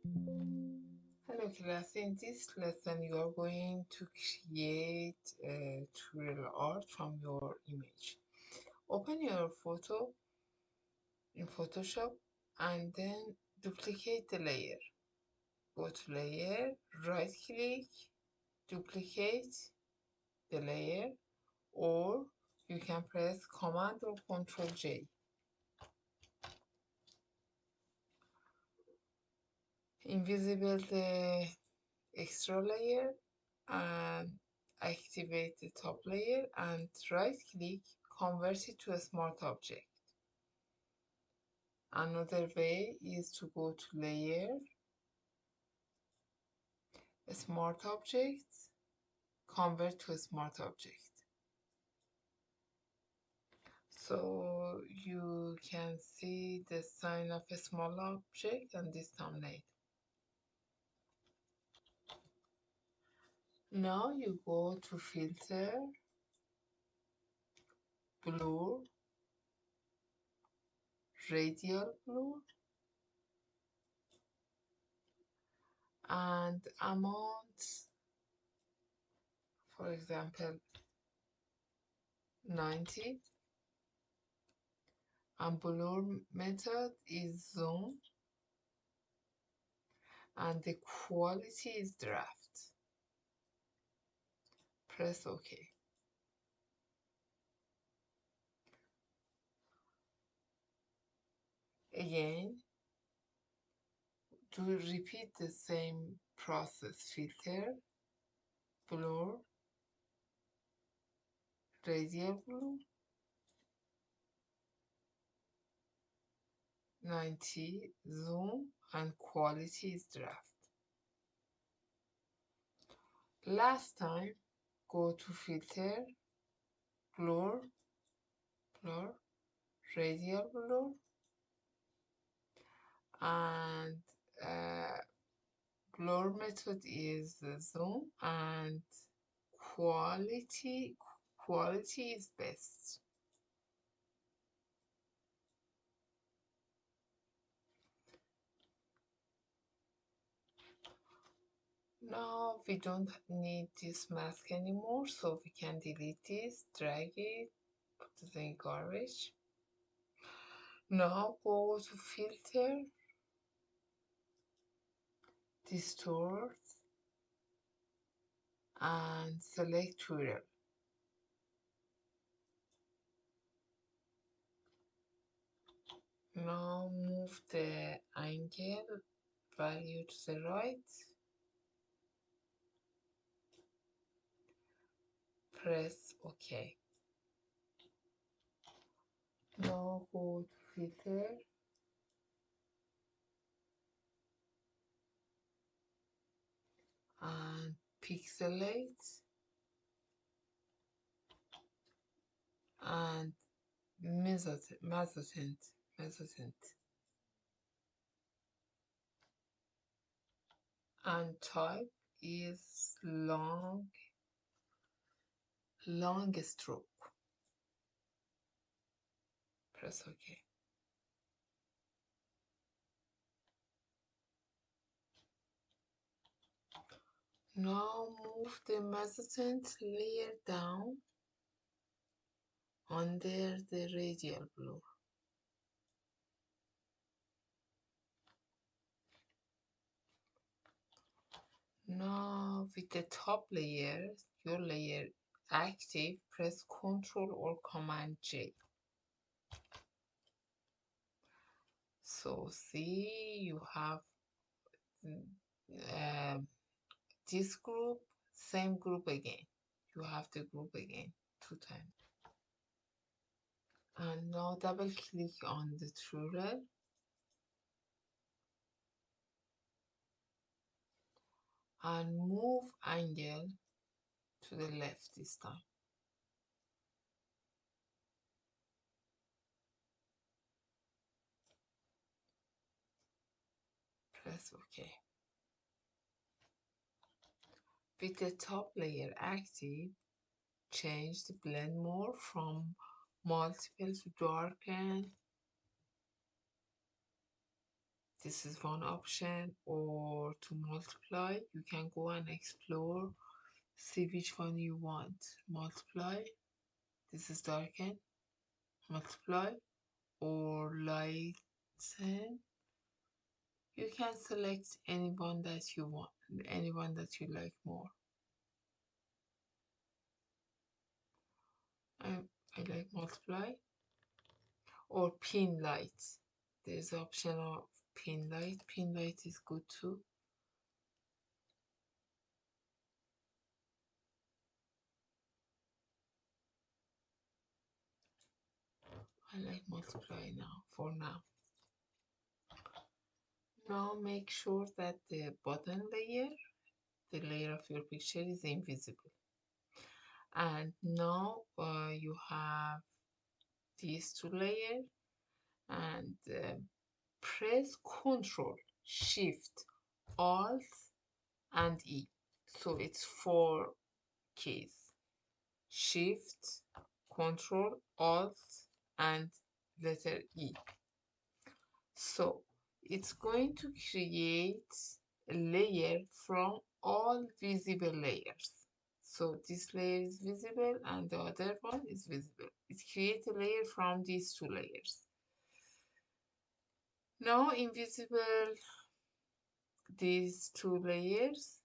Hello class, in this lesson you are going to create a twirl art from your image. Open your photo in Photoshop and then duplicate the layer. Go to layer, right click, duplicate the layer, or you can press Command or Control J. Invisible the extra layer and activate the top layer and right click, convert it to a smart object. Another way is to go to layer, smart object, convert to a smart object. So you can see the sign of a small object on this thumbnail. Now you go to filter, blur, radial blur, and amount, for example 90, and blur method is zoom, and the quality is draft. Press OK. Again, to repeat the same process, filter, blur, radial blur, 90, zoom, and quality is draft. Last time, go to filter, blur, radial blur, and blur method is zoom, and quality is best. Now we don't need this mask anymore, so we can delete this, drag it, put it in garbage. Now go to filter, distort, and select Twirl. Now move the angle value to the right, press OK. Now go to filter, and pixelate, and mezzotint, and type is long stroke. Press OK. Now move the mezzotint layer down under the radial blur. Now with the top layer, your layer active, press Ctrl or Command J. So see, you have this group, same group again. You have the group again 2 times. And now double click on the Twirl and move angle to the left this time. Press OK. With the top layer active, change the blend mode from multiple to darken This is one option. Or to multiply, you can go and explore, see which one you want. Multiply, this is darken, multiply, or lighten. You can select anyone that you want, anyone that you like more. I, I like multiply. Or pin light. There's the option of pin light. Pin light is good too. I like multiply now for now. Now make sure that the bottom layer, the layer of your picture, is invisible. And now you have these two layers, and press Ctrl Shift Alt and E. So it's 4 keys. Shift, Ctrl, Alt, and letter E. So it's going to create a layer from all visible layers. So this layer is visible and the other one is visible. It creates a layer from these two layers. Now invisible these two layers,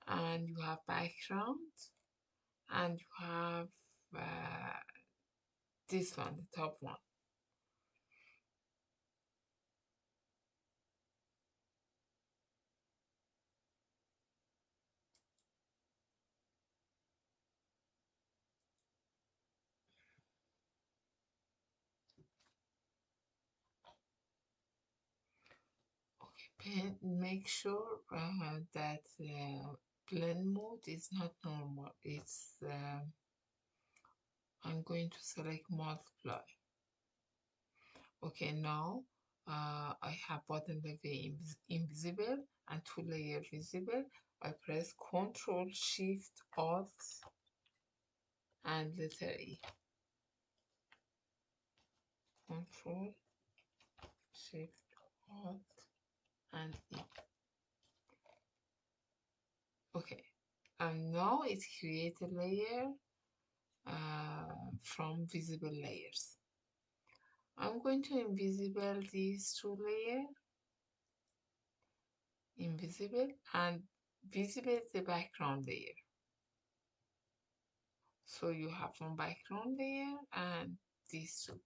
and you have background, and you have this one, the top one. Make sure that blend mode is not normal. It's I'm going to select multiply. Okay, now I have bottom layer invisible and two layer visible. I press Ctrl Shift Alt and letter E. Ctrl Shift Alt and E. Okay, and now it creates a layer from visible layers. I'm going to invisible these two layers, invisible, and visible the background layer. So you have one background layer and these two.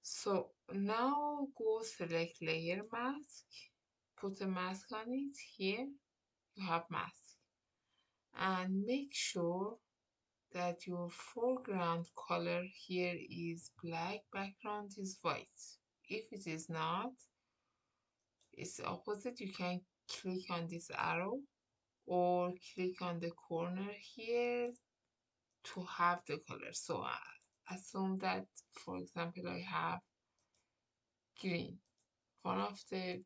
So now go select layer mask, put a mask on it. Here you have mask, and make sure that your foreground color here is black, background is white. If it is not, it's opposite. You can click on this arrow or click on the corner here to have the color. So I assume that, for example, I have green. One of the,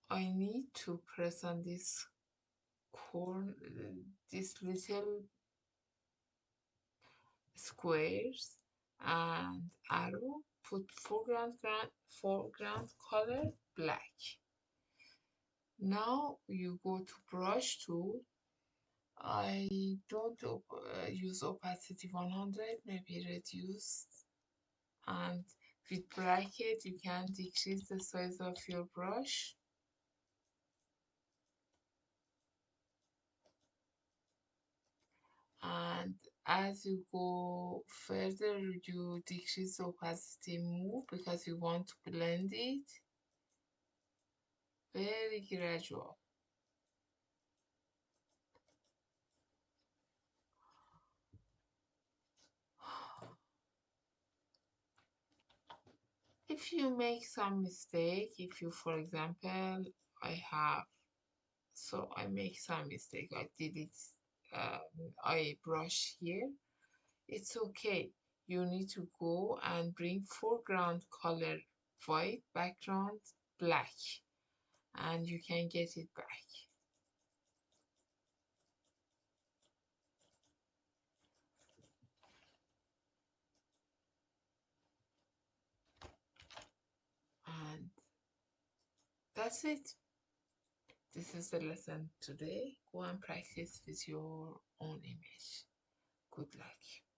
I need to press on this corner, this little squares and arrow, put foreground color black. Now you go to brush tool. I don't use opacity 100, maybe reduce, and with bracket you can decrease the size of your brush. And as you go further, you decrease the opacity more because you want to blend it very gradual. If you make some mistake, if you, for example, I make some mistake, I did it, I brush here, it's okay. You need to go and bring foreground color white, background black, and you can get it back. That's it. This is the lesson today. Go and practice with your own image. Good luck.